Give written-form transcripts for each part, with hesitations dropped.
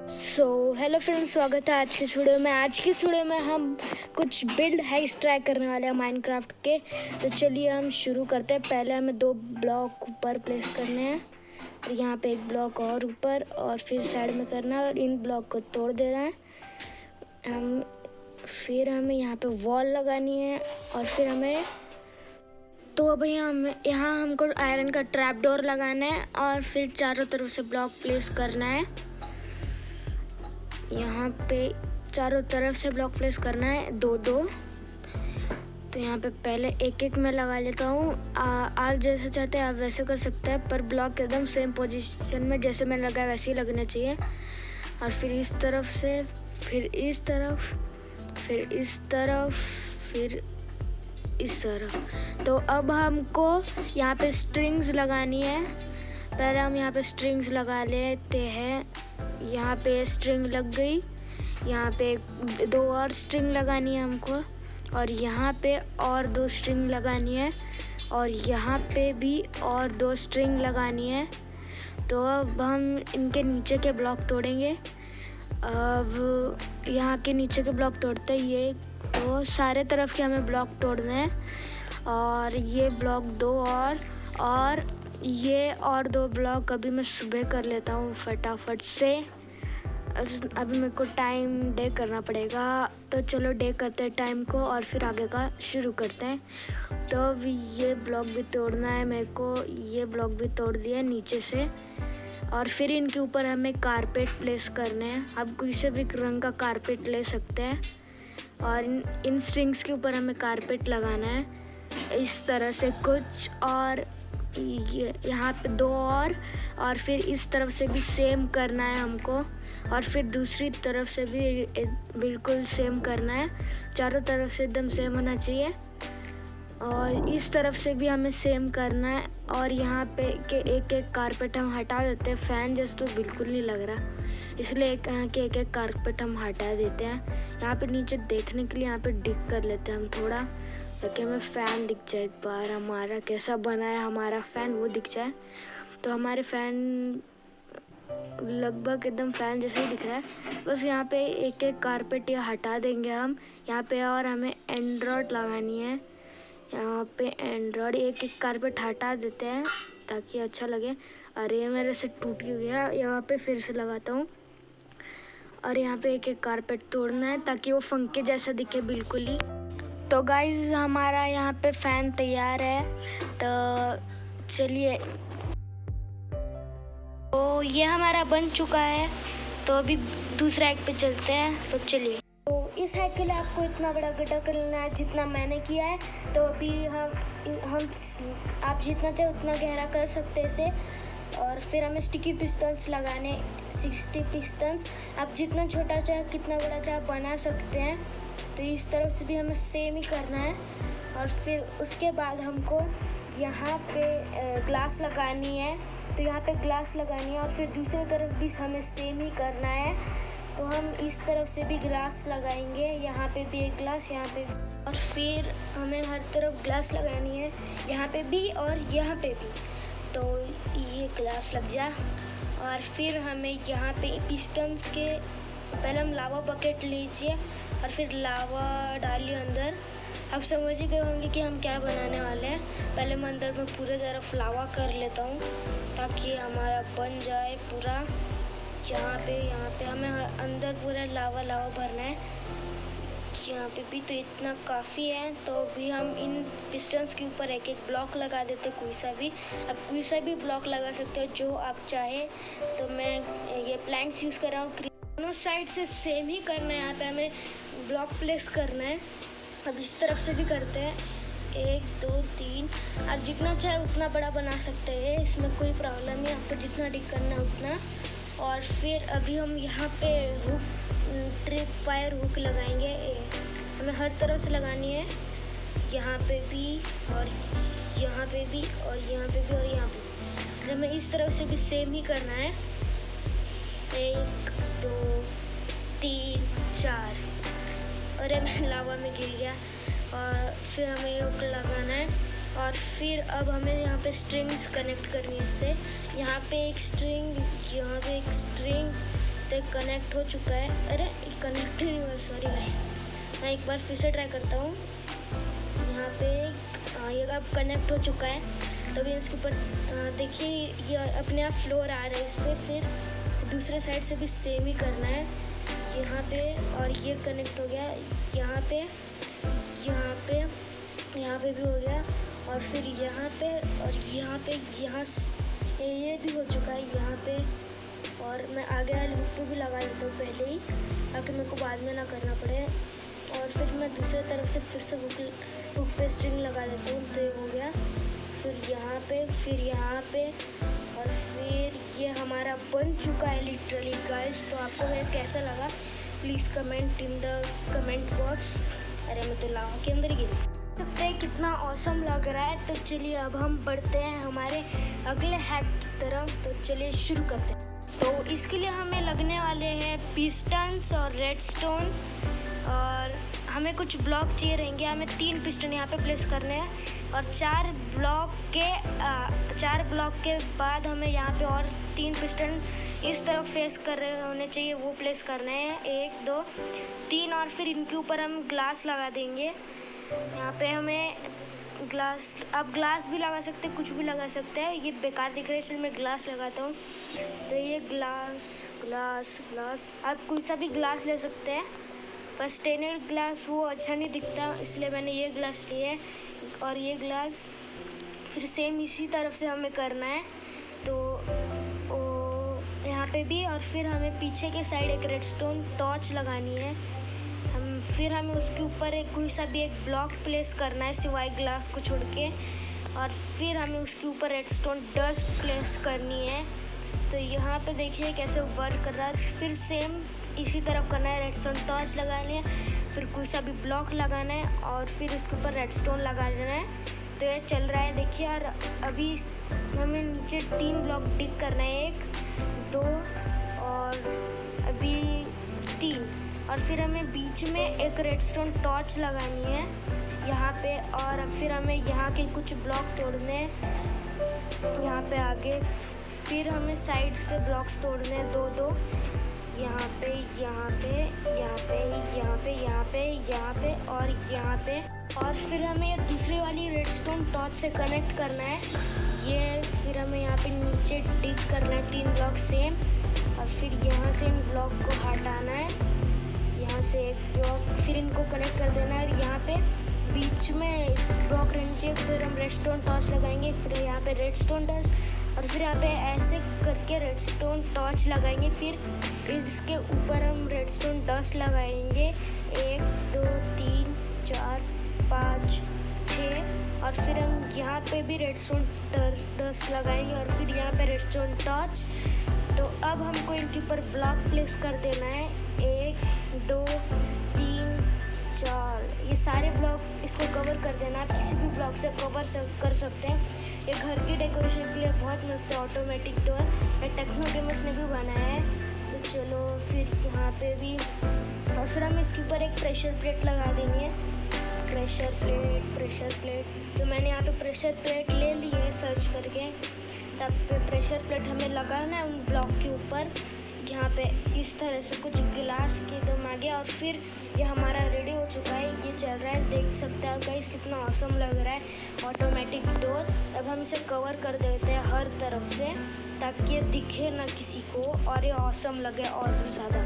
Hello friends, स्वागत है आज की वीडियो में। आज की वीडियो में हम कुछ बिल्ड हैक्स ट्राई करने वाले हैं माइनक्राफ्ट के। तो चलिए हम शुरू करते हैं। पहले हमें 2 ब्लॉक ऊपर प्लेस करने हैं और यहाँ पे एक ब्लॉक और ऊपर और फिर साइड में करना है और इन ब्लॉक को तोड़ देना है। फिर हमें यहाँ पे वॉल लगानी है और फिर हमें अब यहाँ हमको आयरन का ट्रैप डोर लगाना है और फिर चारों तरफ से ब्लॉक प्लेस करना है। यहाँ पे चारों तरफ से ब्लॉक प्लेस करना है 2-2। तो यहाँ पे पहले एक मैं लगा लेता हूँ। आप जैसे चाहते हैं आप वैसे कर सकते हैं, पर ब्लॉक एकदम सेम पोजीशन में जैसे मैंने लगाया वैसे ही लगना चाहिए। और फिर इस तरफ से, फिर इस तरफ, फिर इस तरफ, फिर इस तरफ। तो अब हमको यहाँ पे स्ट्रिंग्स लगानी है। पहले हम यहाँ पे स्ट्रिंग्स लगा लेते हैं। यहाँ पे स्ट्रिंग लग गई, यहाँ पे 2 और स्ट्रिंग लगानी है हमको और यहाँ पे और 2 स्ट्रिंग लगानी है और यहाँ पे भी और 2 स्ट्रिंग लगानी है। तो अब हम इनके नीचे के ब्लॉक तोड़ेंगे। अब यहाँ के नीचे के ब्लॉक तोड़ते हैं ये, तो सारे तरफ के हमें ब्लॉक तोड़ने हैं। और ये ब्लॉक 2 और ये और 2 ब्लॉक अभी मैं सुबह कर लेता हूँ फटाफट से। अभी मेरे को टाइम डे करना पड़ेगा, तो चलो डे करते हैं टाइम को और फिर आगे का शुरू करते हैं। तो अब ये ब्लॉक भी तोड़ना है मेरे को। ये ब्लॉक भी तोड़ दिया नीचे से और फिर इनके ऊपर हमें कारपेट प्लेस करने हैं। आप कोई से भी रंग का कारपेट ले सकते हैं और इन स्ट्रिंग्स के ऊपर हमें कारपेट लगाना है इस तरह से कुछ। और यहाँ पे 2 और फिर इस तरफ से भी सेम करना है हमको और फिर दूसरी तरफ से भी बिल्कुल सेम करना है। चारों तरफ से एकदम सेम होना चाहिए और इस तरफ से भी हमें सेम करना है। और यहाँ पे के एक कारपेट हम हटा देते हैं। फैन जैसे तो बिल्कुल नहीं लग रहा, इसलिए यहाँ के एक कारपेट हम हटा देते हैं। यहाँ पे नीचे देखने के लिए यहाँ पे डिग कर लेते हैं हम थोड़ा, ताकि हमें फ़ैन दिख जाए एक बार। हमारा कैसा बना है हमारा फ़ैन वो दिख जाए। तो हमारे फ़ैन लगभग एकदम फ़ैन जैसे ही दिख रहा है। बस यहाँ पे एक कारपेट या हटा देंगे हम यहाँ पे। और हमें एंड्रॉयड लगानी है यहाँ पे। एंड्रॉयड एक कारपेट हटा देते हैं ताकि अच्छा लगे। अरे मेरे से टूट गया, यहाँ पे फिर से लगाता हूँ। और यहाँ पे एक कारपेट तोड़ना है ताकि वो पंखे जैसा दिखे बिल्कुल ही। तो गाइस हमारा यहाँ पे फ़ैन तैयार है। तो चलिए, तो ये हमारा बन चुका है। तो अभी दूसरा हैक पे चलते हैं। तो चलिए, तो इस हैक के लिए आपको इतना बड़ा गड्ढा कर लेना है जितना मैंने किया है। तो अभी हम आप जितना चाहे उतना गहरा कर सकते हैं इसे। और फिर हमें स्टिकी पिस्टन्स लगाने 60 पिस्टन्स। आप जितना छोटा चाहे कितना बड़ा चाहे बना सकते हैं। तो इस तरफ से भी हमें सेम ही करना है। और फिर उसके बाद हमको यहाँ पे ग्लास लगानी है। तो यहाँ पे ग्लास लगानी है और फिर दूसरी तरफ भी हमें सेम ही करना है। तो हम इस तरफ से भी ग्लास लगाएंगे, यहाँ पे भी एक ग्लास, यहाँ पे भी। और फिर हमें हर तरफ ग्लास लगानी है, यहाँ पे भी और यहाँ पे भी। तो ये ग्लास लग जा। और फिर हमें यहाँ पे पिस्टन्स के पहले हम लावा बकेट लीजिए और फिर लावा डालिए अंदर। आप समझ ही गए होंगे कि हम क्या बनाने वाले हैं। पहले मैं अंदर में पूरे तरफ लावा कर लेता हूँ ताकि हमारा बन जाए पूरा। यहाँ पे हमें अंदर पूरा लावा भरना है यहाँ पे भी। तो इतना काफ़ी है। तो अभी हम इन पिस्टन्स के ऊपर एक ब्लॉक लगा देते, कोई सा भी। आप कोई सा भी ब्लॉक लगा सकते हो जो आप चाहे। तो मैं ये प्लैंक्स यूज़ कर रहा हूँ। दोनों साइड से सेम ही करना है। यहाँ पे हमें ब्लॉक प्लेस करना है। अब इस तरफ से भी करते हैं 1 2 3। आप जितना चाहे उतना बड़ा बना सकते हैं, इसमें कोई प्रॉब्लम नहीं। आपको जितना डिग करना है उतना। और फिर अभी हम यहाँ पे हुक ट्रिप वायर हुक लगाएंगे। हमें हर तरफ से लगानी है, यहाँ पे भी और यहाँ पे भी और यहाँ पे भी और यहाँ पे। तो हमें इस तरफ से भी सेम ही करना है। 1 2 3 4। और हमें लावा में गिर गया। और फिर हमें हुक लगाना है और फिर अब हमें यहाँ पे स्ट्रिंग्स कनेक्ट करनी है इससे। यहाँ पे एक स्ट्रिंग, यहाँ पे एक स्ट्रिंग सकते हैं कनेक्ट हो चुका है। अरे कनेक्ट ही नहीं हुआ, सॉरी गाइस। मैं एक बार फिर से ट्राई करता हूँ। यहाँ पे ये अब कनेक्ट हो चुका है। तभी इसके ऊपर देखिए ये अपने आप फ्लोर आ रहा है इस पर। फिर दूसरे साइड से भी सेम ही करना है यहाँ पे, और ये कनेक्ट हो गया यहाँ पे भी हो गया, और फिर यहाँ पे और यहाँ पे ये भी हो चुका है यहाँ पे। और मैं आगे वाले हुक पे भी लगा देता हूँ पहले ही, ताकि मेरे को बाद में ना करना पड़े। और फिर मैं दूसरी तरफ से फिर से हुक पे स्ट्रिंग लगा देता हूँ, तो ये हो गया। फिर यहाँ पे और फिर ये हमारा बन चुका है लिटरली गाइस। तो आपको ये कैसा लगा please comment in the comment box. अरे मैं तो लावा के अंदर ही गिरा। सकते हैं कितना ऑसम लग रहा है। तो चलिए अब हम बढ़ते हैं हमारे अगले हैक की तरफ। तो चलिए शुरू करते हैं। तो इसके लिए हमें लगने वाले हैं पिस्टन्स और रेडस्टोन, और हमें कुछ ब्लॉक चाहिए रहेंगे। हमें 3 पिस्टन यहाँ पे प्लेस करने हैं, और 4 ब्लॉक के बाद हमें यहाँ पे और 3 पिस्टन इस तरफ फेस कर रहे होने चाहिए, वो प्लेस करने हैं। 1 2 3, और फिर इनके ऊपर हम ग्लास लगा देंगे। यहाँ पे हमें ग्लास भी लगा सकते हैं, कुछ भी लगा सकते हैं। ये बेकार दिख रहा है इसलिए मैं ग्लास लगाता हूँ। तो ये ग्लास आप कोई सा भी ग्लास ले सकते हैं, पर स्टेनर ग्लास वो अच्छा नहीं दिखता, इसलिए मैंने ये ग्लास लिए। और ये ग्लास फिर सेम इसी तरफ से हमें करना है, तो यहाँ पे भी। और फिर हमें पीछे के साइड एक रेडस्टोन टॉर्च लगानी है। फिर हमें उसके ऊपर कोई सा भी एक ब्लॉक प्लेस करना है सिवाय ग्लास को छोड़ के, और फिर हमें उसके ऊपर रेडस्टोन डस्ट प्लेस करनी है। तो यहाँ पे देखिए कैसे वर्क कर रहा है। फिर सेम इसी तरफ करना है, रेडस्टोन टॉर्च लगानी है, फिर कोई सा भी ब्लॉक लगाना है, और फिर उसके ऊपर रेडस्टोन लगा देना है। तो ये चल रहा है देखिए। और अभी हमें नीचे 3 ब्लॉक डिग करना है, 1 2 और अभी 3, और फिर हमें बीच में एक रेडस्टोन टॉर्च लगानी है यहाँ पे। और फिर हमें यहाँ के कुछ ब्लॉक तोड़ने हैं यहाँ पे आगे। फिर हमें साइड से ब्लॉक्स तोड़ने हैं 2 यहाँ पे और यहाँ पे। और फिर हमें ये दूसरी वाली रेडस्टोन टॉर्च से कनेक्ट करना है ये। फिर हमें यहाँ पे नीचे डिग करना है 3 ब्लॉक सेम, और फिर यहाँ से इन ब्लॉक को हटाना है, यहाँ से एक ब्लॉक, फिर इनको कनेक्ट कर देना है। और यहाँ पे बीच में ब्लॉक रहना चाहिए। फिर हम रेडस्टोन टॉर्च लगाएंगे, फिर यहाँ पे रेडस्टोन डस्ट, और फिर यहाँ पे ऐसे करके रेडस्टोन टॉर्च लगाएंगे। फिर इसके ऊपर हम रेडस्टोन डस्ट लगाएंगे 1 2 3 4 5 6, और फिर हम यहाँ पे भी रेडस्टोन डस्ट लगाएंगे, और फिर यहाँ पे रेडस्टोन टॉर्च। तो अब हमको इनके ऊपर ब्लॉक प्लेस कर देना है 1 2 3 4। ये सारे ब्लॉक इसको कवर कर देना। आप किसी भी ब्लॉक से कवर कर सकते हैं। ये घर की डेकोरेशन के लिए बहुत मस्त है ऑटोमेटिक डोर। ये टेक्नो गेमर्स ने भी बनाया है। तो चलो फिर यहाँ पे भी, और फिर हम इसके ऊपर एक प्रेशर प्लेट लगा देनी है। Pressure plate. तो मैंने यहाँ पे प्रेशर प्लेट ले ली है सर्च करके। तब प्रेशर प्लेट हमें लगाना है उन ब्लॉक के ऊपर। यहाँ पे इस तरह से कुछ गिलास के दम आ गया, और फिर ये हमारा रेडी हो चुका है। ये चल रहा है, देख सकते हैं गाइस कितना ऑसम लग रहा है ऑटोमेटिक डोर। अब हम इसे कवर कर देते हैं हर तरफ से, ताकि ये दिखे ना किसी को और ये ऑसम लगे और भी ज़्यादा।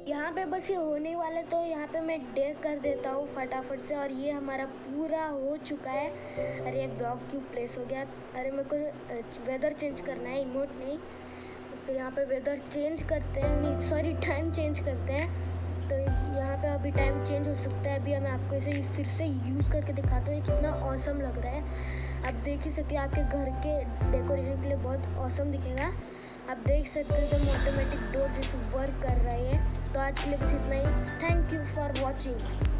यहाँ पे बस ये होने वाला, तो यहाँ पे मैं डेक कर देता हूँ फटाफट से। और ये हमारा पूरा हो चुका है। अरे ब्लॉक क्यों प्लेस हो गया? अरे मेरे को वेदर चेंज करना है, इमोट नहीं। फिर यहाँ पे वेदर चेंज करते हैं, नहीं सॉरी टाइम चेंज करते हैं। तो यहाँ पे अभी टाइम चेंज हो सकता है। अभी मैं आपको इसे फिर से यूज़ करके दिखाता हूँ, ये कितना ऑसम लग रहा है। आप देख ही सकते हैं, आपके घर के डेकोरेशन के लिए बहुत ऑसम दिखेगा। आप देख सकते हैं एकदम ऑटोमेटिक डोर जैसे वर्क कर रहा है। तो आज के लिए बस इतना ही। Thank you for watching.